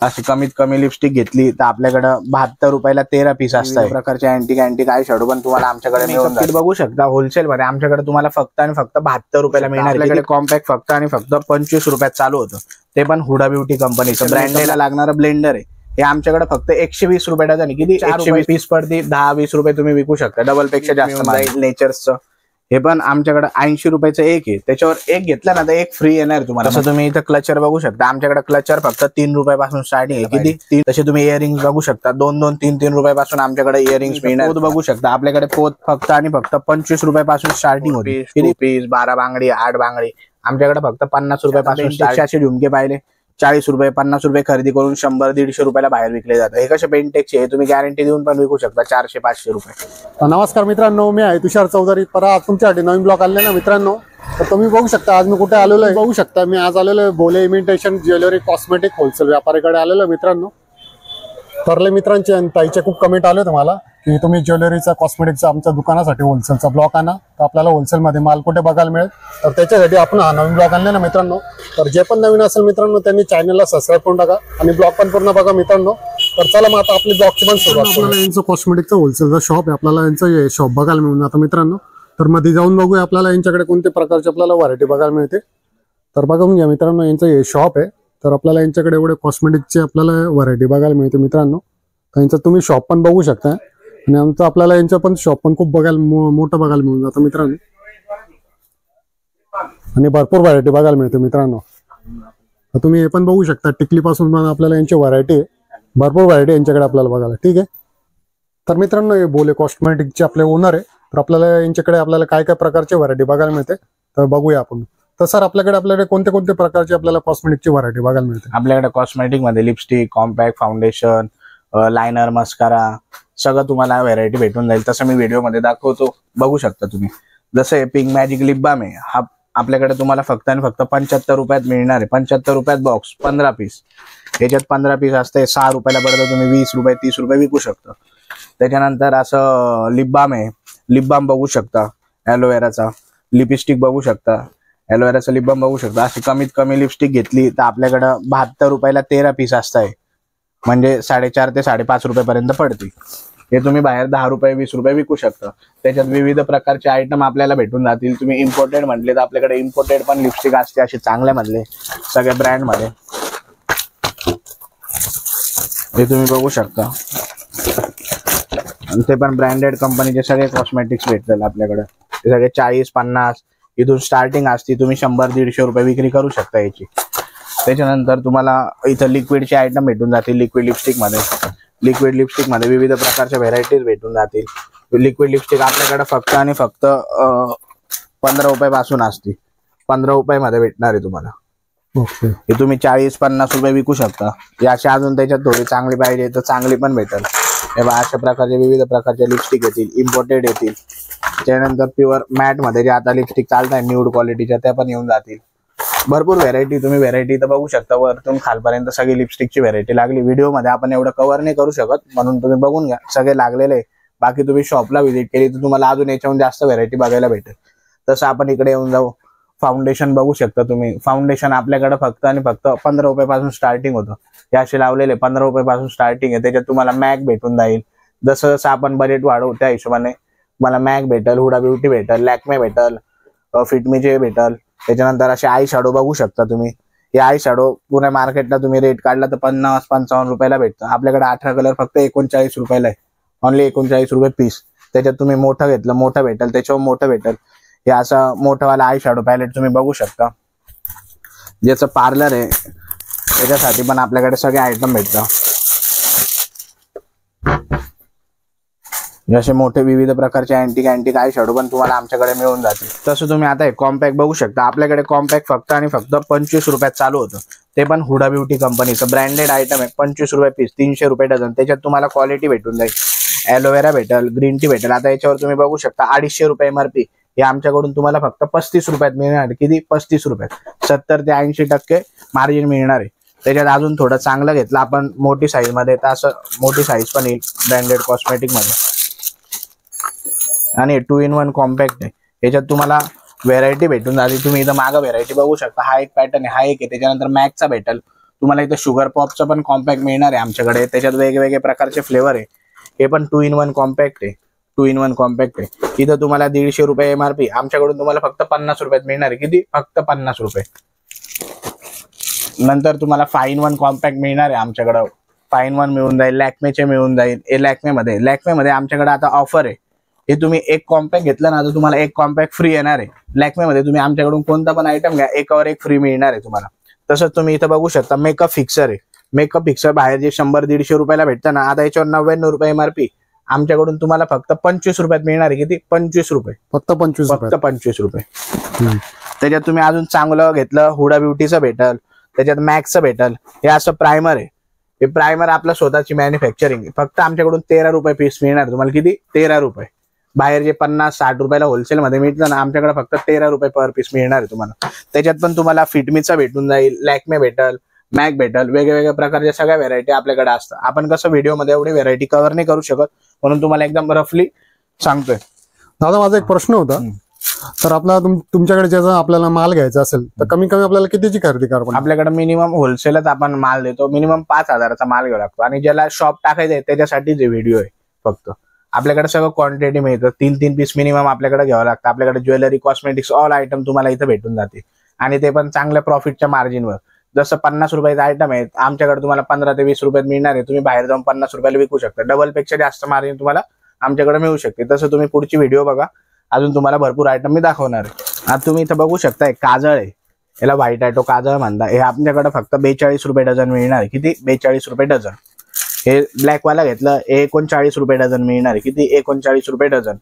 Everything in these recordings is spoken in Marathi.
अशी कमीत कमी लिपस्टिक घेतली तर आपल्याकडे 72 रुपयाला 13 पीस असतात. प्रकारचे अँटिक आय शॅडो पण तुम्हाला आमच्याकडे मिळून जाईल. बघू शकता होलसेल मध्ये आमच्याकडे तुम्हाला फक्त आणि फक्त 72 रुपयाला मिळणार. आपल्याकडे कॉम्पॅक्ट फक्त आणि फक्त 25 रुपयात चालू होतं, ते पण हुडा ब्युटी कंपनीचं ब्रँडेडला लागणारं ब्लेंडर आहे. हे आमच्याकडे फक्त 120 रुपये डझन. किती 120 पीस पडती, 10-20 रुपये तुम्ही विकू शकता, डबल पेक्षा जास्त. नेचर्सचं हे पण आमच्याकडे 80 रुपयाचं एक आहे, त्याच्यावर एक घेतला ना तर एक फ्री येणार तुम्हाला. तसं तुम्ही इथं क्लचर बघू शकता, आमच्याकडे क्लचर फक्त 3 रुपयापासून स्टार्टिंग आहे. किती 3. तसे तुम्ही इयरिंग्स बघू शकता, 2-3 रुपयापासून आमच्याकडे इयरिंग्स मिळणार. पोत बघू शकता, आपल्याकडे पोत फक्त आणि फक्त 25 रुपयापासून स्टार्टिंग होती. किती पीस 12 बांगडी 8 बांगडी आमच्याकडे फक्त 50 रुपयापासून. असे झुमके पाहिले 40 रुपये 50 रुपये खरेदी करून 100-150 रुपयाला बाहेर विकले जातात. हे कसे बेंटेक्सचे, तुम्ही गॅरंटी देऊन पण विकू शकता 400-500 रुपये. नमस्कार मित्रांनो, मी आहे तुषार चौधरी. परत तुमच्यासाठी नवीन ब्लॉग आलेला ना मित्रांनो. तर तुम्ही बघू शकता आज मी कुठे आलेलो आहे. बघू शकता मी आज आलेलो आहे बोले इमिटेशन ज्वेलरी कॉस्मेटिक होलसेल व्यापारीकडे आलेलो आहे मित्रांनो. तरले मित्रांचे आणि ताईचे खूप कमेंट आले होते मला की तुम्ही ज्वेलरीचा कॉस्मेटिकचा आमच्या दुकानासाठी होलसेलचा ब्लॉक आणा, तर आपल्याला होलसेलमध्ये माल कुठे बघायला मिळेल. तर त्याच्यासाठी आपण हा नवीन ब्लॉग आणला ना मित्रांनो. तर जे पण नवीन असेल मित्रांनो त्यांनी चॅनलला सबस्क्राईब करून टाका आणि ब्लॉग पण पूर्ण बघा मित्रांनो. तर चला मग आता आपली ब्लॉगची पण सुरुवात. आपल्याला यांचं कॉस्मेटिकचं होलसेलचा शॉप आहे, आपल्याला यांचं शॉप बघायला मिळून जातं मित्रांनो. तर मध्ये जाऊन बघूया आपल्याला यांच्याकडे कोणत्या प्रकारची आपल्याला व्हरायटी बघायला मिळते. तर बघून घ्या मित्रांनो, यांचं हे शॉप आहे. तर आपल्याला यांच्याकडे एवढे कॉस्मेटिकची आपल्याला व्हरायटी बघायला मिळते मित्रांनो. त्यांचं तुम्ही शॉप पण बघू शकता आणि आमचं आपल्याला यांचं पण शॉप पण खूप बघायला मोठं बघायला मिळून जातं मित्रांनो. आणि भरपूर व्हरायटी बघायला मिळते मित्रांनो. तर तुम्ही हे पण बघू शकता, टिकलीपासून पण आपल्याला यांची व्हरायटी आहे, भरपूर व्हरायटी यांच्याकडे आपल्याला बघायला. ठीक आहे. तर मित्रांनो हे बोले कॉस्मेटिकचे आपले ओनर आहे. तर आपल्याला यांच्याकडे आपल्याला काय काय प्रकारची व्हरायटी बघायला मिळते तर बघूया आपण. तर सर आपल्याकडे कोणते कोणते प्रकारची आपल्याला कॉस्मेटिकची व्हरायटी बघायला मिळते? आपल्याकडे कॉस्मेटिक मध्ये lipstick, compact, foundation, liner, mascara सगळं तुम्हाला व्हरायटी भेटून जाईल. तसं मी व्हिडिओ मध्ये दाखवतो, बघू शकता तुम्ही. जसं पिंक मॅजिक लिप बाम आहे, हा आपल्याकडे तुम्हाला फक्त आणि फक्त 75 रुपयात मिळणार आहे. 75 रुपयात बॉक्स 15 पीस. याच्यात 15 पीस असते, 6 रुपयाला पडतं, तुम्ही 20 रुपये 30 रुपये विकू शकता. त्याच्यानंतर असं लिप बाम आहे, लिप बाम बघू शकता, ॲलोवेराचा. लिपस्टिक बघू शकता, ॲलोवेराचा लिप बाम बघू शकता. अशी कमीत कमी लिपस्टिक घेतली तर आपल्याकडे 72 रुपयाला 13 पीस असतात, म्हणजे 4.5 ते 5.5 रुपयापर्यंत पडते. हे तुम्ही बाहेर 10 रुपये 20 रुपये विकू शकता. त्याच्यात विविध प्रकारचे आयटम आपल्याला भेटून जातील. तुम्ही इम्पोर्टेड म्हटले तर आपल्याकडे इम्पोर्टेड पण लिपस्टिक असते, असे चांगल्या मधले सगळ्या ब्रँड मध्ये. हे तुम्ही बघू शकता, ते पण ब्रँडेड कंपनीचे सगळे कॉस्मेटिक्स भेटतील आपल्याकडे. ते सगळे 40-50 इथून स्टार्टिंग असते. तुम्ही 100-150 रुपये विक्री करू शकता याची. त्याच्यानंतर तुम्हाला इथं लिक्विडचे आयटम भेटून जातील. लिक्विड लिपस्टिक मध्ये विविध प्रकारच्या व्हेरायटीज भेटून जातील. लिक्विड लिपस्टिक आपल्याकडे फक्त आणि फक्त 15 रुपयापासून असते. 15 रुपयामध्ये भेटणार आहे तुम्हाला. हे तुम्ही 40-50 रुपये विकू शकता. याची अजून त्याच्यात थोडी चांगली पाहिजे तर चांगली पण भेटेल. तेव्हा अशा प्रकारचे विविध प्रकारचे लिपस्टिक येतील, इम्पोर्टेड येतील. त्यानंतर प्युअर मॅट मध्ये जे आता लिपस्टिक चालत आहे न्यूड क्वालिटीच्या, त्या पण येऊन जातील. भरपूर व्हेरायटी, तुम्ही व्हेरायटी तर बघू शकता. वरतून खालपर्यंत सगळी लिपस्टिकची व्हेरायटी लागली. व्हिडिओ मध्ये आपण एवढं कव्हर नाही करू शकत, म्हणून तुम्ही बघून घ्या, सगळे लागलेले. बाकी तुम्ही शॉपला व्हिजिट केली तर तुम्हाला अजून याच्याहून जास्त व्हेरायटी बघायला भेटेल. तसं आपण इकडे येऊन जाऊ. फाउंडेशन बघू शकता तुम्ही. फाउंडेशन आपल्याकडे फक्त आणि फक्त 15 रुपयापासून स्टार्टिंग होतं. हे असे लावलेले 15 रुपयापासून स्टार्टिंग आहे. त्याच्यात तुम्हाला मॅक भेटून जाईल. जसं जसं आपण बजेट वाढवू त्या हिशोबाने तुम्हाला मॅक भेटल, हुडा ब्युटी भेटल, लॅक्मे भेटल, फिटमीचे भेटल. त्याच्यानंतर असे आई शॅडो बघू शकता तुम्ही. हे आई शॅडो पुऱ्या मार्केटला तुम्ही रेट काढला तर 50-55 रुपयाला भेटतं. आपल्याकडे 18 कलर फक्त 39 रुपयाला आहे. ऑनली 39 रुपये पीस. त्याच्यात तुम्ही मोठं घेतलं मोठं भेटल, त्याच्यावर मोठं भेटल. हे असं मोठंवाला आई शॅडो पॅलेट तुम्ही बघू शकता. ज्याचं पार्लर आहे त्याच्यासाठी पण आपल्याकडे सगळे आयटम भेटतात. जसे मोठे विविध प्रकारचे अँटिक आय शॅडो पण तुम्हाला आमच्याकडे मिळून जातील. तसं तुम्ही आता कॉम्पॅक्ट बघू शकता. आपल्याकडे कॉम्पॅक्ट फक्त आणि फक्त 25 रुपयात चालू होतं. ते पण हुडा ब्युटी कंपनीचं ब्रँडेड आयटम आहे. 25 रुपये पीस, 300 रुपये डझन. त्याच्यात तुम्हाला क्वालिटी भेटून जाईल. ॲलोवेरा भेटेल, ग्रीन टी भेटेल. आता याच्यावर तुम्ही बघू शकता 250 रुपये MRP. हे आमच्याकडून तुम्हाला फक्त 35 रुपयात मिळणार. किती? 35 रुपयात. 70 ते 80% मार्जिन मिळणार आहे. त्याच्यात अजून थोडं चांगलं घेतलं आपण मोठी साईज मध्ये तर असं मोठी साईज पण येईल ब्रँडेड कॉस्मेटिक मध्ये. आणि 2 in 1 कॉम्पॅक्ट आहे. याच्यात तुम्हाला व्हेरायटी भेटून जाते. तुम्ही इथं मागं व्हेरायटी बघू शकता. हा एक पॅटर्न आहे, हा एक आहे. त्याच्यानंतर मॅकचा भेटेल, तुम्हाला इथं शुगर पॉपचं पण कॉम्पॅक्ट मिळणार आहे आमच्याकडे. त्याच्यात वेगवेगळे प्रकारचे फ्लेवर आहे. हे पण 2 in 1 कॉम्पॅक्ट आहे. 2 in 1 कॉम्पॅक्ट आहे. इथं तुम्हाला 150 रुपये MRP, आमच्याकडून तुम्हाला फक्त 50 रुपयात मिळणार आहे. किती? फक्त 50 रुपये. नंतर तुम्हाला 5 in 1 कॉम्पॅक्ट मिळणार आहे आमच्याकडं. 5 in 1 मिळून जाईल. लॅक्मेचे मिळून जाईल. हे लॅक्मेमध्ये आमच्याकडे आता ऑफर आहे. हे तुम्ही एक कॉम्पॅक्ट घेतलं ना तर तुम्हाला एक कॉम्पॅक्ट फ्री येणार आहे. लॅक्मेमध्ये तुम्ही आमच्याकडून कोणता पण आयटम घ्या, एकावर एक फ्री मिळणार आहे तुम्हाला. तसंच तुम्ही इथं बघू शकता मेकअप फिक्सर आहे. मेकअप फिक्सर बाहेर जे 100-150 रुपयाला भेटतं ना, आता याच्यावर 99 रुपये MRP, आमच्याकडून तुम्हाला फक्त 25 रुपयात मिळणार आहे. किती? 25 रुपये. फक्त 25 रुपये. त्याच्यात तुम्ही अजून चांगलं घेतलं, हुडा ब्युटीचं भेटल, त्याच्यात मॅक्सचं भेटल. हे असं प्रायमर आहे. हे प्रायमर आपलं स्वतःची मॅन्युफॅक्चरिंग, फक्त आमच्याकडून 13 रुपये पीस मिळणार तुम्हाला. किती? 13 रुपये. बाहेर जे 50-60 रुपयाला होलसेल मध्ये मिळतं ना, आमच्याकडे फक्त 13 रुपये पर पीस मिळणार आहे तुम्हाला. त्याच्यात पण तुम्हाला फिटमीचा भेटून जाईल, लॅक्मे भेटल, मॅक भेटल, वेगवेगळ्या प्रकारच्या सगळ्या व्हेरायटी आपल्याकडे असतात. आपण कसं व्हिडिओमध्ये एवढी व्हेरायटी कव्हर नाही करू शकत, म्हणून तुम्हाला एकदम रफली सांगतोय. दादा माझा एक प्रश्न होता, तर आपला तुमच्याकडे ज्याचा आपल्याला माल घ्यायचा असेल तर कमी कमी आपल्याला कितीची खरेदी करावी? आपल्याकडे मिनिमम होलसेलच आपण माल देतो. मिनिमम 5,000चा माल घ्यावा लागतो. आणि ज्याला शॉप टाकायचं आहे त्याच्यासाठीच व्हिडिओ आहे. फक्त आपल्याकडे सगळं क्वांटिटी मिळतं. 3-3 पीस मिनिमम आपल्याकडे घ्यावं लागतं. आपल्याकडे ज्वेलरी, कॉस्मेटिक्स, ऑल आयटम तुम्हाला इथं भेटून जाते. आणि ते पण चांगल्या प्रॉफिटच्या मार्जिनवर. जसं 50 रुपयाचा आयटम आहे, आमच्याकडे तुम्हाला 15 ते 20 रुपयात मिळणार आहे. तुम्ही बाहेर जाऊन 50 रुपयाला विकू शकता. डबल पेक्षा जास्त मार्जिन तुम्हाला आमच्याकडे मिळू शकते. तसं तुम्ही पुढची व्हिडिओ बघा, अजून तुम्हाला भरपूर आयटम मी दाखवणार आहे. आता तुम्ही इथं बघू शकता काजळ आहे, याला व्हाईट ॲटो काजळ म्हणता. हे आपल्याकडे फक्त 42 रुपये डझन मिळणार आहे. किती? 42 रुपये डझन. हे ब्लॅक वाला घेतलं 39 रुपये डझन मिळणार आहे. किती? 39 रुपये डझन.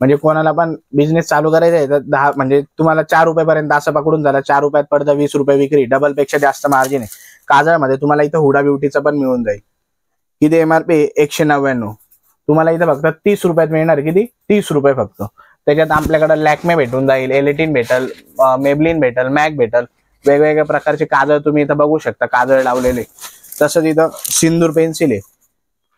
म्हणजे कोणाला पण बिझनेस चालू करायचा आहे तर 10 म्हणजे तुम्हाला 4 रुपयापर्यंत असं पकडून झाला. 4 रुपयात पडतं 20 रुपये विक्री. डबल पेक्षा जास्त मार्जिन आहे. काजळमध्ये तुम्हाला इथं हुडा ब्युटीचं पण मिळून जाईल. किती MRP? 199. तुम्हाला इथं फक्त 30 रुपयात मिळणार. किती? 30 रुपये फक्त. त्याच्यात आपल्याकडे लॅक्मे भेटून जाईल, एलेटिन भेटल, मेबलिन भेटल, मॅक भेटल, वेगवेगळ्या प्रकारचे काजळ तुम्ही इथं बघू शकता, काजळ लावलेले. तसंच इथं सिंदूर पेन्सिल आहे.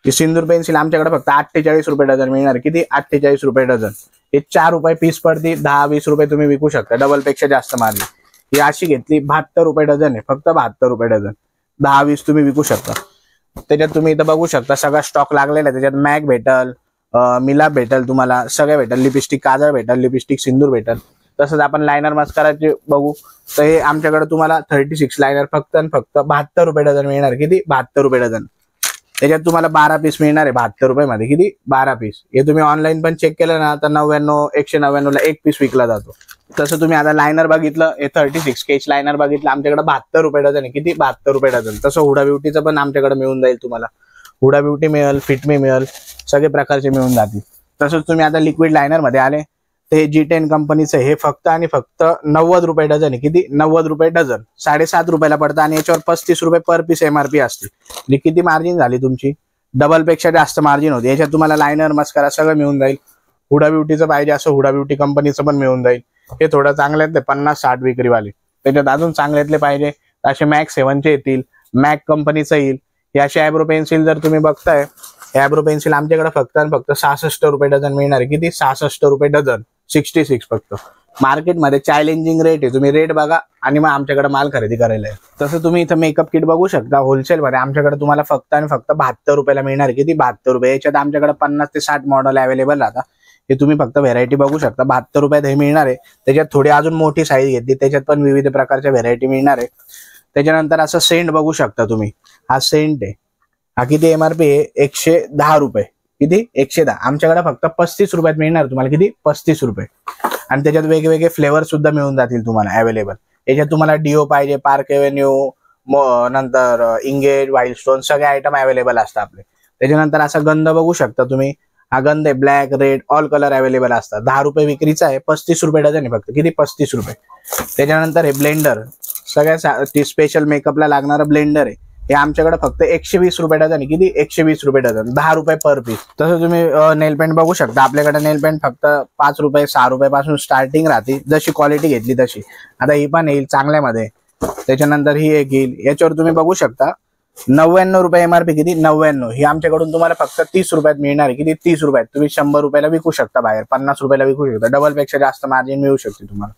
ही सिंदूर पेन्सिल आमच्याकडे फक्त 48 रुपये डझन मिळणार. किती? 48 रुपये डझन. हे 4 रुपये पीस पडते. 10-20 रुपये तुम्ही विकू शकता. डबल पेक्षा जास्त मार्जिन. ही अशी घेतली 72 रुपये डझन आहे. फक्त 72 रुपये डझन. 10-20 तुम्ही विकू शकता. त्याच्यात तुम्ही इथं बघू शकता सगळा स्टॉक लागलेला आहे. त्याच्यात मॅक भेटल, मिलाप भेटल, तुम्हाला सगळं भेटल. लिपस्टिक काजळ भेटल, लिपस्टिक सिंदूर भेटल. तसंच आपण लायनर मस्काराचे बघू तर हे आमच्याकडे तुम्हाला 36 लायनर फक्त 72 रुपये डझन मिळणार. किती? 72 रुपये डझन. त्याच्यात तुम्हाला 12 पीस मिळणार आहे 72 रुपयामध्ये. किती? 12 पीस. हे तुम्ही ऑनलाईन पण चेक केलं ना तर 99, 199 ला एक पीस विकला जातो. तसं तुम्ही आता लायनर बघितलं, हे 36 स्केच लायनर बघितलं, आमच्याकडे 72 रुपये डझन आहे. किती? 72 रुपये डझन. तसं हुडा ब्युटीचं पण आमच्याकडे मिळून जाईल तुम्हाला. हुडा ब्युटी मिळेल, फिटमी मिळेल, सगळे प्रकारचे मिळून जातील. तसंच तुम्ही आता लिक्विड लायनर मध्ये आले ते G10 कंपनीचं, हे फक्त आणि फक्त 90 रुपये डझन आहे. किती? 90 रुपये डझन. 7.5 रुपयाला पडतं आणि याच्यावर 35 रुपये पर पीस MRP असते. म्हणजे किती मार्जिन झाली तुमची? डबल पेक्षा जास्त मार्जिन होते. याच्यात तुम्हाला लायनर, मस्कारा सगळं मिळून जाईल. हुडा ब्युटीचं पाहिजे असं हुडा ब्युटी कंपनीचं पण मिळून जाईल. हे थोडं चांगल्यातले 50-60 विक्रीवाले. त्याच्यात अजून चांगल्यातले पाहिजे असे मॅक्स 7चे येतील, मॅक कंपनीचं येईल. हे अशी आयब्रो पेन्सिल जर तुम्ही बघताय, आयब्रो पेन्सिल आमच्याकडे फक्त आणि फक्त 66 रुपये डझन मिळणार आहे. किती? 66 रुपये डझन. 66 फक्त. मार्केटमध्ये चॅलेंजिंग रेट आहे. तुम्ही रेट बघा आणि मग आमच्याकडे माल खरेदी करायला आहे. तसं तुम्ही इथं मेकअप किट बघू शकता. होलसेलमध्ये आमच्याकडे तुम्हाला फक्त आणि फक्त 72 रुपयाला मिळणार आहे. किती? 72 रुपये. याच्यात आमच्याकडे 50 ते 60 मॉडेल अवेलेबल राहतात. हे तुम्ही फक्त व्हेरायटी बघू शकता. 72 रुपयात हे मिळणार आहे. त्याच्यात थोडी अजून मोठी साईज घेतली, त्याच्यात पण विविध प्रकारच्या व्हेरायटी मिळणार आहे. त्याच्यानंतर असं सेंट बघू शकता तुम्ही. हा सेंट आहे. हा किती MRP आहे? 110 रुपये. किती? 110. आमच्याकडे फक्त 35 रुपयात मिळणार तुम्हाला. किती? 35 रुपये. आणि त्याच्यात वेगवेगळे फ्लेवर सुद्धा मिळून जातील तुम्हाला अवेलेबल. याच्यात तुम्हाला डिओ पाहिजे, पार्क एव्हेन्यू, नंतर इंगेज, वाईल्ड स्टोन, सगळे आयटम अवेलेबल असतात आपले. त्याच्यानंतर असा गंध बघू शकता तुम्ही. हा गंध आहे black, red, all colour available असतात. 10 रुपये विक्रीचा आहे. 35 रुपये डझन आहे फक्त. किती? 35 रुपये. त्याच्यानंतर हे ब्लेंडर, सगळ्या स्पेशल मेकअपला लागणारं ब्लेंडर आहे. हे आमच्याकडे फक्त 120 रुपये डझन आहे. किती? 120 रुपये डझन. 10 रुपये पर पीस. तसं तुम्ही नेल पेंट बघू शकता. आपल्याकडे नेल पेंट फक्त 5 रुपये, 6 रुपयापासून स्टार्टिंग राहते. जशी क्वालिटी घेतली तशी. आता ही पण येईल चांगल्यामध्ये. त्याच्यानंतर ही एक येईल. याच्यावर तुम्ही बघू शकता 99 रुपये MRP. किती? 99. ही आमच्याकडून तुम्हाला फक्त 30 रुपयात मिळणार आहे. किती? 30 रुपयात. तुम्ही 100 रुपयाला विकू शकता बाहेर, 50 रुपयाला विकू शकता. डबल पेक्षा जास्त मार्जिन मिळू शकते तुम्हाला.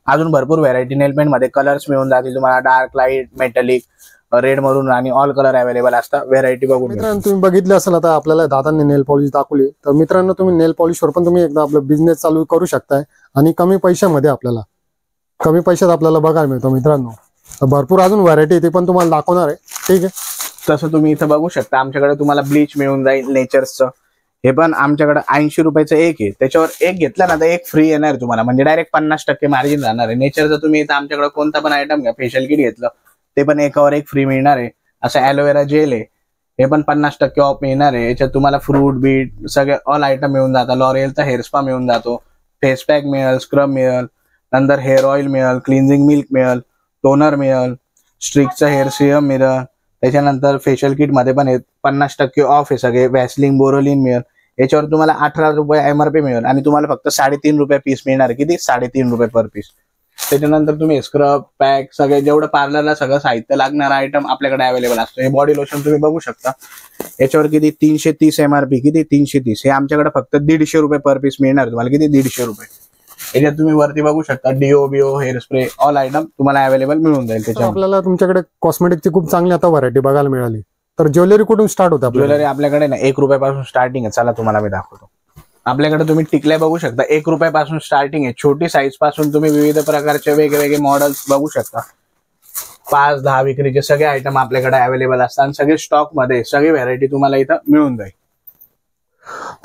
अजून भरपूर व्हेरायटी नेल पेंट मध्ये कलर्स मिळून जातील तुम्हाला. डार्क, लाईट, मेटॅलिक, रेड मरून आणि ऑल कलर अवेलेबल असतात. व्हेरायटी बघून घ्या. मित्रांनो तुम्ही बघितले असेल आता आपल्याला दादांनी नेल पॉलिश दाखवली, तर मित्रांनो तुम्ही नेल पॉलिशवर पण तुम्ही एकदा आपला बिझनेस चालू करू शकताय आणि कमी पैशात आपल्याला बघायला मिळतो. मित्रांनो तर भरपूर अजून व्हरायटी ते पण तुम्हाला दाखवणार आहे. ठीक आहे, तसं तुम्ही इथं बघू शकता आमच्याकडे तुम्हाला ब्लीच मिळून जाईल नेचर्सचं. हे पण आमच्याकडे 80 रुपयाचं एक आहे. त्याच्यावर एक घेतला ना तर एक फ्री येणार तुम्हाला, म्हणजे डायरेक्ट 50% मार्जिन राहणार आहे. नेचरचं तुम्ही इथं आमच्याकडे कोणता पण आयटम घ्या, फेशियल किट घेतलं ते पण एकावर एक फ्री मिळणार आहे. असं ॲलोवेरा जेल आहे, हे पण 50% ऑफ मिळणार आहे. याच्यात तुम्हाला फ्रूट बीट सगळे ऑल आयटम मिळून जातात. लॉरियलचा हेअर स्पा मिळून जातो, फेस पॅक मिळेल, स्क्रब मिळेल, नंतर हेअर ऑइल मिळेल, क्लिन्झिंग मिल्क मिळेल, टोनर मिळेल, स्ट्रिकचं हेअर सिरम मिळेल. त्याच्यानंतर फेशियल किट मध्ये पण 50% ऑफ आहे सगळे. वॅसलिन बोरोलिन मिळेल. याच्यावर तुम्हाला 18 रुपये MRP मिळेल आणि तुम्हाला फक्त 3.5 रुपये पीस मिळणार. किती? 3.5 रुपये पर पीस. त्याच्यानंतर तुम्ही स्क्रब पॅक सगळे जेवढं पार्लरला सगळं साहित्य लागणार आयटम आपल्याकडे अवेलेबल असतो. हे बॉडी लोशन तुम्ही बघू शकता, याच्यावर किती 330 MRP. किती? 330. हे आमच्याकडे फक्त 150 रुपये पर पीस मिळणार तुम्हाला. किती? 150 रुपये. याच्यात तुम्ही वरती बघू शकता deo bio hair spray all item तुम्हाला अवेलेबल मिळून जाईल. त्याच्यावर आपल्याला तुमच्याकडे कॉस्मेटिकची खूप चांगली आता व्हरायटी बघायला मिळाली. तर ज्वेलरी कुठून स्टार्ट होते? ज्वेलरी आपल्याकडे ना 1 रुपयापासून स्टार्टिंग आहे. चला तुम्हाला मी दाखवतो. आपल्याकडे तुम्ही टिकल्या बघू शकता, 1 रुपयापासून स्टार्टिंग आहे. छोटी साईज पासून तुम्ही विविध प्रकारचे वेगवेगळे मॉडेल्स बघू शकता. 5-10 विक्रीचे सगळे आयटम आपल्याकडे अवेलेबल असतात आणि सगळे स्टॉक मध्ये सगळी व्हरायटी तुम्हाला इथं मिळून जाईल.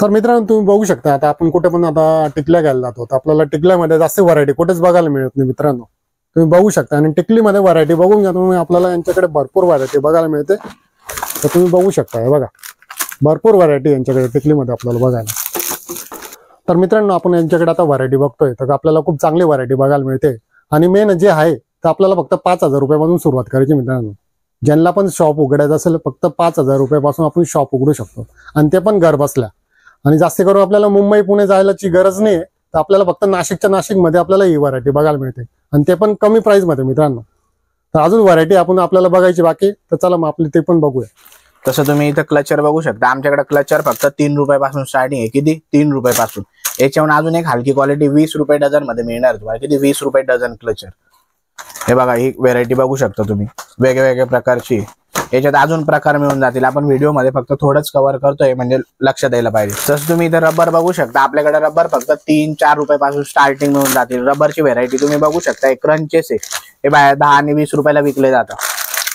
तर मित्रांनो तुम्ही बघू शकता आता आपण कुठे पण आता टिकल्या घ्यायला जातो तर आपल्याला टिकल्यामध्ये जास्त व्हरायटी कुठेच बघायला मिळत नाही. मित्रांनो तुम्ही बघू शकता आणि टिकलीमध्ये व्हरायटी बघून घ्या तुम्ही. आपल्याला यांच्याकडे भरपूर व्हरायटी बघायला मिळते. तर तुम्ही बघू शकता, हे बघा भरपूर व्हरायटी यांच्याकडे टिकलीमध्ये आपल्याला बघायला. तर मित्रांनो आपण यांच्याकडे आता व्हरायटी बघतोय तर आपल्याला खूप चांगली व्हरायटी बघायला मिळते. आणि मेन जे आहे तर आपल्याला फक्त 5,000 रुपयापासून सुरुवात करायची. मित्रांनो ज्यांना पण शॉप उघडायचं असेल फक्त 5,000 रुपयापासून आपण शॉप उघडू शकतो आणि ते पण घर बसल्या. आणि जास्त करून आपल्याला मुंबई पुणे जायलाची गरज नाही, तर आपल्याला फक्त नाशिकमध्ये आपल्याला ही व्हरायटी बघायला मिळते आणि ते पण कमी प्राइस मध्ये. मित्रांनो तर अजून व्हरायटी आपण आपल्याला बघायची बाकी, तर चला मग आपली ते पण बघूया. तसं तुम्ही इथं क्लचर बघू शकता. आमच्याकडे क्लचर फक्त 3 रुपयापासून स्टार्टिंग आहे. किती? 3 रुपयापासून. याच्याहून अजून एक हलकी क्वालिटी 20 रुपये डझन मध्ये मिळणार तुम्हाला. किती? 20 रुपये डझन क्लचर. हे बघा ही व्हेरायटी बघू शकता तुम्ही वेगवेगळ्या प्रकारची. याच्यात अजून प्रकार मिळून जातील. आपण व्हिडिओ मध्ये फक्त थोडंच कव्हर करतोय म्हणजे लक्ष द्यायला पाहिजे. तसं तुम्ही इथं रबर बघू शकता. आपल्याकडे रबर फक्त 3-4 रुपयापासून स्टार्टिंग मिळून जातील. रबरची व्हेरायटी तुम्ही बघू शकता. क्रंचेस आहे हे बाहेर 10 आणि 20 रुपयाला विकले जातात.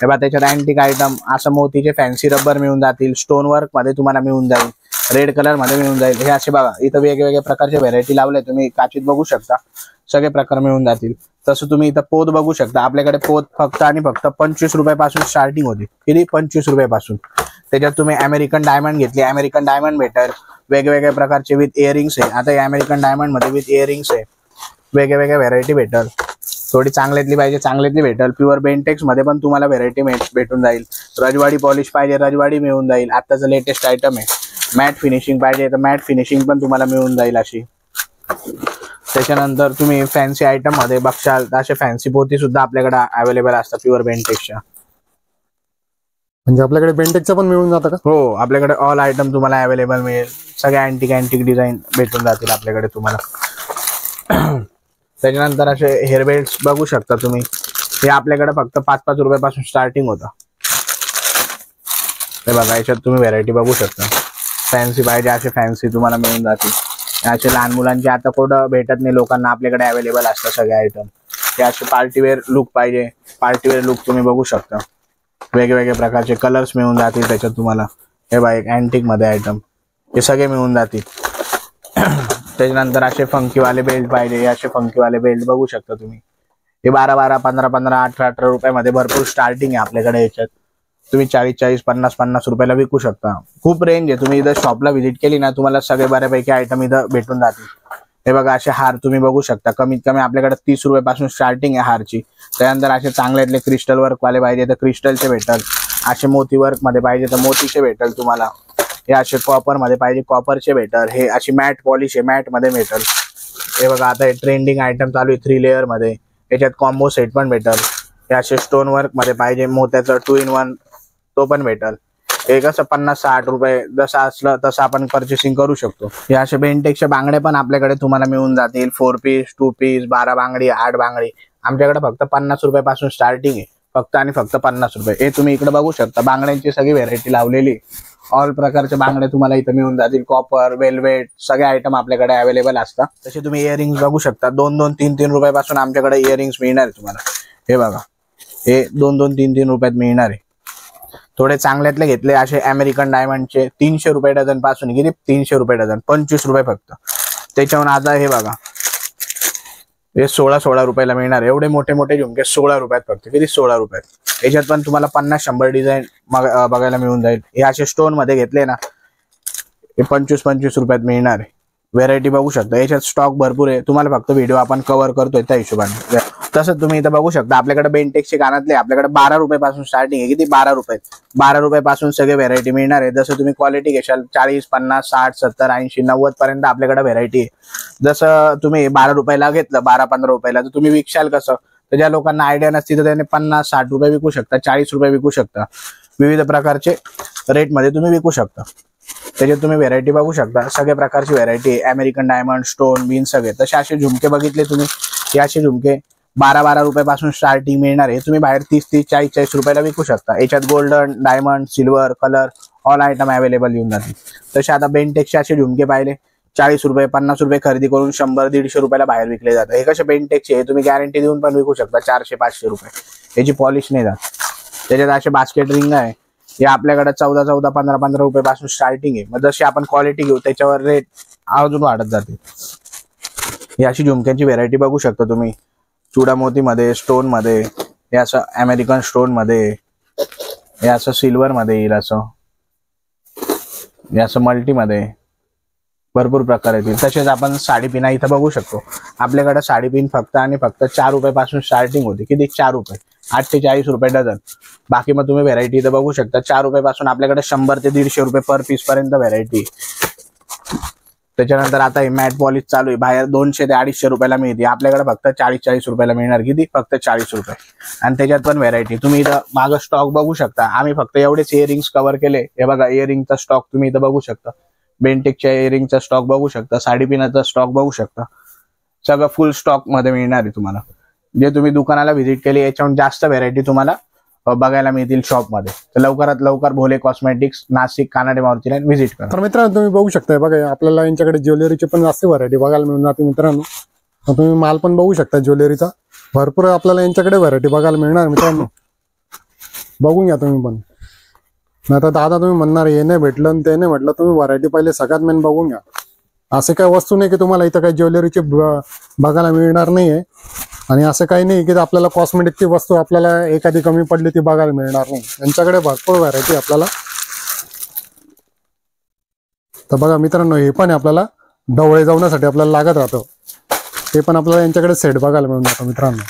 हे बघा त्याच्यात अँटिक आयटम असं मोतीचे फॅन्सी रबर मिळून जातील. स्टोन वर्क मध्ये तुम्हाला मिळून जाईल, रेड कलर मध्ये मिळून जाईल. हे असे बघा इथं वेगवेगळ्या प्रकारचे व्हेरायटी लावले तुम्ही काचीत बघू शकता. सगळे प्रकार मिळून जातील. तसं तुम्ही इथं पोत बघू शकता. आपल्याकडे पोत फक्त आणि फक्त 25 रुपयापासून स्टार्टिंग होती. किती? 25 रुपयापासून. त्याच्यात तुम्ही अमेरिकन डायमंड घेतली, अमेरिकन डायमंड भेटेल. वेगवेगळ्या प्रकारचे विथ इयरिंग्स आहे. आता या अमेरिकन डायमंड मध्ये विथ इयरिंग्स आहे. वेगवेगळ्या व्हेरायटी भेटेल. थोडी चांगल्यातली पाहिजे चांगल्यातली भेटेल. प्युअर बेंटेक्स मध्ये पण तुम्हाला व्हेरायटी भेटून जाईल. रजवाडी पॉलिश पाहिजे रजवाडी मिळून जाईल. आताचं लेटेस्ट आयटम आहे. मॅट फिनिशिंग पाहिजे तर मॅट फिनिशिंग पण तुम्हाला मिळून जाईल अशी. त्याच्यानंतर तुम्ही फॅन्सी आयटम मध्ये बघशाल असे फॅन्सी पोती सुद्धा आपल्याकडे अवेलेबल असतात प्युअर बेंटेक्सच्या. म्हणजे आपल्याकडे बेंटेक्सचं पण मिळून जातं का? हो आपल्याकडे ऑल आयटम तुम्हाला अवेलेबल मिळेल. सगळे अँटिक डिझाईन भेटून जातील आपल्याकडे तुम्हाला. त्याच्यानंतर असे हेअर बेल्ट बघू शकता तुम्ही. हे आपल्याकडे फक्त 5-5 रुपयापासून स्टार्टिंग होतं. हे बघा याच्यात तुम्ही व्हेरायटी बघू शकता. फॅन्सी पाहिजे असे फॅन्सी तुम्हाला मिळून जातील. असे लहान मुलांचे आता कुठं भेटत नाही लोकांना, आपल्याकडे अवेलेबल असतात सगळे आयटम. हे असे पार्टीवेअर लुक पाहिजे पार्टीवेअर लुक तुम्ही बघू शकता. वेगवेगळ्या प्रकारचे कलर्स मिळून जातील त्याच्यात तुम्हाला. हे बघा एक अँटिक मध्ये आयटम हे सगळे मिळून जातील. त्याच्यानंतर असे फंकीवाले बेल्ट पाहिजे, हे असे फंकीवाले बेल्ट बघू शकता तुम्ही. हे 12-12, 15-15, 18-18 रुपयामध्ये भरपूर स्टार्टिंग आहे आपल्याकडे. याच्यात तुम्ही 40-40, 50-50 रुपयाला विकू शकता. खूप रेंज आहे. तुम्ही इथं शॉपला व्हिजिट केली ना तुम्हाला सगळे बऱ्यापैकी आयटम इथं भेटून जातील. हे बघा असे हार तुम्ही बघू शकता. कमीत कमी आपल्याकडे 30 रुपयापासून स्टार्टिंग आहे हारची. त्यानंतर असे चांगल्यातले क्रिस्टल वर्क वाले पाहिजे तर क्रिस्टलचे भेटल. असे मोती वर्क मध्ये पाहिजे तर मोतीचे भेटल तुम्हाला. हे असे कॉपर मध्ये पाहिजे कॉपरचे भेटल. हे अशी मॅट पॉलिश आहे मॅट मध्ये भेटल. हे बघा आता हे ट्रेंडिंग आयटम चालू आहे 3 लेअर मध्ये. याच्यात कॉम्बो सेट पण भेटल. हे असे स्टोन वर्क मध्ये पाहिजे मोत्याचं 2 in 1 तो पण भेटल. हे कसं 50-60 रुपये जसं असलं तसं आपण परचेसिंग करू शकतो. हे असे बेंटेक्सचे बांगडे पण आपल्याकडे तुम्हाला मिळून जातील. 4 पीस 2 पीस 12 बांगडी 8 बांगडी आमच्याकडे फक्त 50 रुपयापासून स्टार्टिंग आहे. फक्त आणि फक्त 50 रुपये. हे तुम्ही इकडे बघू शकता बांगड्यांची सगळी व्हेरायटी लावलेली. ऑल प्रकारचे बांगडे तुम्हाला इथं मिळून जातील. कॉपर, वेल्वेट सगळे आयटम आपल्याकडे अवेलेबल असतात. तसे तुम्ही इयरिंग्स बघू शकता. 2-2, 3-3 रुपयापासून आमच्याकडे इयरिंग्स मिळणार आहे तुम्हाला. हे बघा, हे 2-2, 3-3 रुपयात मिळणार आहे. थोडे चांगल्यातले घेतले असे अमेरिकन डायमंडचे 300 रुपये डझन पासून, किती 300 रुपये डझन, 25 रुपये फक्त. त्याच्यावर आता हे बघा, हे 16 रुपयाला मिळणार. एवढे मोठे मोठे झुमके 16 रुपयात फक्त, किती 16 रुपयात. याच्यात पण तुम्हाला 50-100 डिझाईन बघायला मिळून जाईल. हे असे स्टोन मध्ये घेतले ना, हे 25-25 रुपयात मिळणार आहे. व्हेरायटी बघू शकता. याच्यात स्टॉक भरपूर आहे. तुम्हाला फक्त व्हिडिओ आपण कव्हर करतोय त्या हिशोबाने. तसंच तुम्ही इथं बघू शकता आपल्याकडे बेंटेक्सचे कानातले आपल्याकडे 12 रुपयापासून स्टार्टिंग आहे. किती 12 रुपये. 12 रुपयापासून सगळे व्हेरायटी मिळणार आहे. जसं तुम्ही क्वालिटी घेशाल 40, 50, 60, 70, 80, 90 पर्यंत आपल्याकडे व्हेरायटी आहे. जसं तुम्ही 12 रुपयाला घेतलं, 12-15 रुपयाला, तर तुम्ही विकशाल कसं. तर ज्या लोकांना आयडिया नसती तर त्यांनी 50-60 रुपये विकू शकता, 40 रुपये विकू शकता. विविध प्रकारचे रेटमध्ये तुम्ही विकू शकता. त्याच्यात तुम्ही व्हेरायटी बघू शकता. सगळ्या प्रकारची व्हेरायटी, अमेरिकन डायमंड, स्टोन, बीन सगळे. तसे असे झुमके बघितले तुम्ही, हे असे झुमके 12-12 रुपयापासून स्टार्टिंग मिळणार आहे. तुम्ही बाहेर 30-30, 40-40 रुपयाला विकू शकता. याच्यात golden, diamond, silver, colour all item available येऊन जातील. तसे आता बेंटेक्सचे असे झुमके पाहिले 40 रुपये, 50 रुपये खरेदी करून 100-150 रुपयाला बाहेर विकले जातात. हे कसे बेंटेक्सचे, हे तुम्ही गॅरंटी देऊन पण विकू शकता 400-500 रुपये. याची पॉलिश नाही जात. त्याच्यात असे बास्केट रिंग आहे, हे आपल्याकडे 14-14, 15-15 रुपये पासून स्टार्टिंग आहे. मग जशी आपण क्वालिटी घेऊ त्याच्यावर रेट अजून वाढत जाते. ही अशी झुमक्यांची व्हेरायटी बघू शकता तुम्ही. चुडामोती मध्ये, स्टोन मध्ये, हे असं अमेरिकन स्टोन मध्ये, हे असं सिल्वर मध्ये येईल, असं हे असं मल्टी मध्ये भरपूर प्रकार येतील. तसेच आपण साडी पिना इथं बघू शकतो. आपल्याकडे साडी पिन फक्त आणि फक्त 4 रुपयापासून स्टार्टिंग होते. किती 4 रुपये, 8 ते 40 रुपये डझन. बाकी मग तुम्ही व्हेरायटी इथं बघू शकता. 4 रुपयापासून आपल्याकडे 100 ते 150 रुपये पर पीस पर्यंत व्हेरायटी. त्याच्यानंतर आता हे मॅट पॉलिश चालू आहे. बाहेर 200 ते 250 रुपयाला मिळते. आपल्याकडे फक्त 40-40 रुपयाला मिळणार. किती, फक्त 40 रुपये. आणि त्याच्यात पण व्हेरायटी. तुम्ही इथं मागं स्टॉक बघू शकता. आम्ही फक्त एवढेच इयरिंग्स कव्हर केले. हे बघा, इयरिंगचा स्टॉक तुम्ही इथं बघू शकता. बेंटेकच्या इयरिंगचा स्टॉक बघू शकता. साडी पिनाचा स्टॉक बघू शकता. सगळं फुल स्टॉक मध्ये मिळणार आहे तुम्हाला. जे तुम्ही दुकानाला व्हिजिट केली याच्याहून जास्त व्हेरायटी तुम्हाला बघायला मिळतील शॉप मध्ये. तर लवकरात लवकर Bhole cosmetics, Nashik, Kanade Maruti line visit करा. तर मित्रांनो तुम्ही बघू शकता, बघा आपल्याला यांच्याकडे ज्वेलरीची पण जास्त व्हरायटी बघायला मिळून जाते मित्रांनो. तुम्ही माल पण बघू शकता ज्वेलरीचा. भरपूर आपल्याला यांच्याकडे व्हरायटी बघायला मिळणार मित्रांनो. बघून घ्या तुम्ही पण. आता दादा तुम्ही म्हणणार हे नाही भेटलं आणि ते नाही म्हटलं. तुम्ही व्हरायटी पहिले सगळ्यात मेन बघून घ्या. असे काही वस्तू नाही की तुम्हाला इथं काही ज्वेलरीची बघायला मिळणार नाहीये. आणि असं काही नाही की आपल्याला कॉस्मेटिकची वस्तू आपल्याला एखादी कमी पडली ती बघायला मिळणार नाही. यांच्याकडे भरपूर व्हरायटी आपल्याला. तर बघा मित्रांनो, हे पण आपल्याला डवळे जावण्यासाठी आपल्याला लागत राहतं. ते पण आपल्याला यांच्याकडे सेट बघायला मिळून जातं मित्रांनो.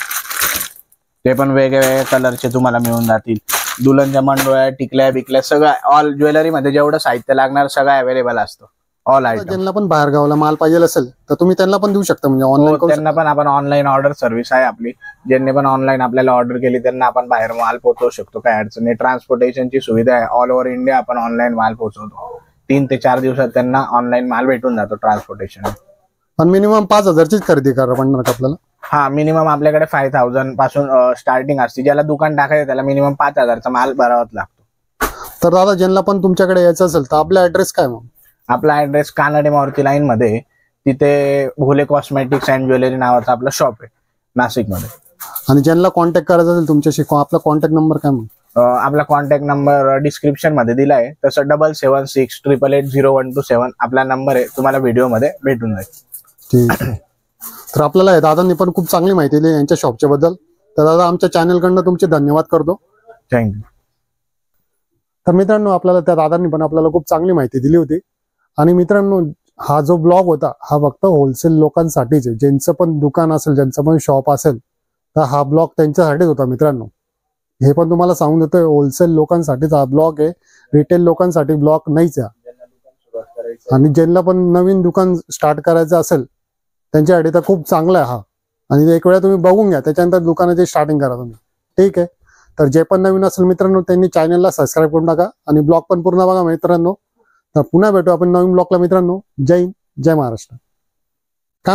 ते पण वेगवेगळ्या कलरचे तुम्हाला मिळून जातील. दुल्हनच्या मंडोळ्या, टिकल्या बिकल्या सगळं ऑल ज्वेलरी मध्ये जेवढं साहित्य लागणार सगळं अवेलेबल असतं. All item. ज्यांना पण बाहेर गावाला माल पाहिजे असेल तर तुम्ही त्यांना पण देऊ शकता. म्हणजे ऑनलाईन त्यांना पण आपण ऑनलाईन ऑर्डर सर्व्हिस आहे आपली. ज्यांनी पण ऑनलाईन आपल्याला ऑर्डर केली त्यांना आपण बाहेर माल पोहोचवू शकतो. काय अडचण नाही. ट्रान्सपोर्टेशनची सुविधा आहे. ऑल ओव्हर इंडिया आपण ऑनलाईन माल पोहोचवतो. 3 ते 4 दिवसात त्यांना ऑनलाईन माल भेटून जातो ट्रान्सपोर्टेशन. पण मिनिमम 5,000चीच खरेदी करा पडणार का आपल्याला. हा, मिनिमम आपल्याकडे 5,000 पासून स्टार्टिंग असते. ज्याला दुकान टाकायचं त्याला मिनिमम 5,000चा माल भरावाच लागतो. तर दादा ज्यांना पण तुमच्याकडे यायचं असेल तर आपला ऍड्रेस काय मग. आपला ऍड्रेस कानडे मारुती लाईन मध्ये. तिथे भोले कॉस्मेटिक्स अँड ज्वेलरी नावाचं आपलं शॉप आहे नाशिक मध्ये. आणि ज्यांना कॉन्टॅक्ट करायचा असेल तुमच्याशी आपला कॉन्टॅक्ट नंबर काय मग. आपला कॉन्टॅक्ट नंबर डिस्क्रिप्शन मध्ये दिलाय. तसं 7768880127 आपला नंबर आहे. तुम्हाला व्हिडिओ मध्ये भेटून जाईल. ठीक. तर आपल्याला दादांनी पण खूप चांगली माहिती दिली यांच्या शॉपच्या बद्दल. तर दादा आमच्या चॅनलकडनं तुमचे धन्यवाद करतो. थँक्यू. तर मित्रांनो आपल्याला त्या दादांनी पण आपल्याला खूप चांगली माहिती दिली होती. आणि मित्रांनो हा जो ब्लॉग होता हा फक्त होलसेल लोकांसाठीच आहे. ज्यांचं पण दुकान असेल, ज्यांचं पण शॉप असेल तर हा ब्लॉग त्यांच्यासाठीच होता मित्रांनो. हे पण तुम्हाला सांगून देतोय, होलसेल लोकांसाठीच हा ब्लॉग आहे. रिटेल लोकांसाठी ब्लॉग नाहीच आहे. आणि ज्यांना पण नवीन दुकान स्टार्ट करायचं असेल त्यांच्यासाठी तर खूप चांगला आहे हा. आणि एक वेळा तुम्ही बघून घ्या, त्याच्यानंतर दुकानाची स्टार्टिंग करा तुम्ही. ठीक आहे. तर जे पण नवीन असेल मित्रांनो त्यांनी चॅनलला सबस्क्राईब करून टाका आणि ब्लॉग पण पूर्ण बघा मित्रांनो. तर पुन्हा भेटू आपण नवीन ब्लॉगला मित्रांनो. जय हिंद, जय महाराष्ट्र.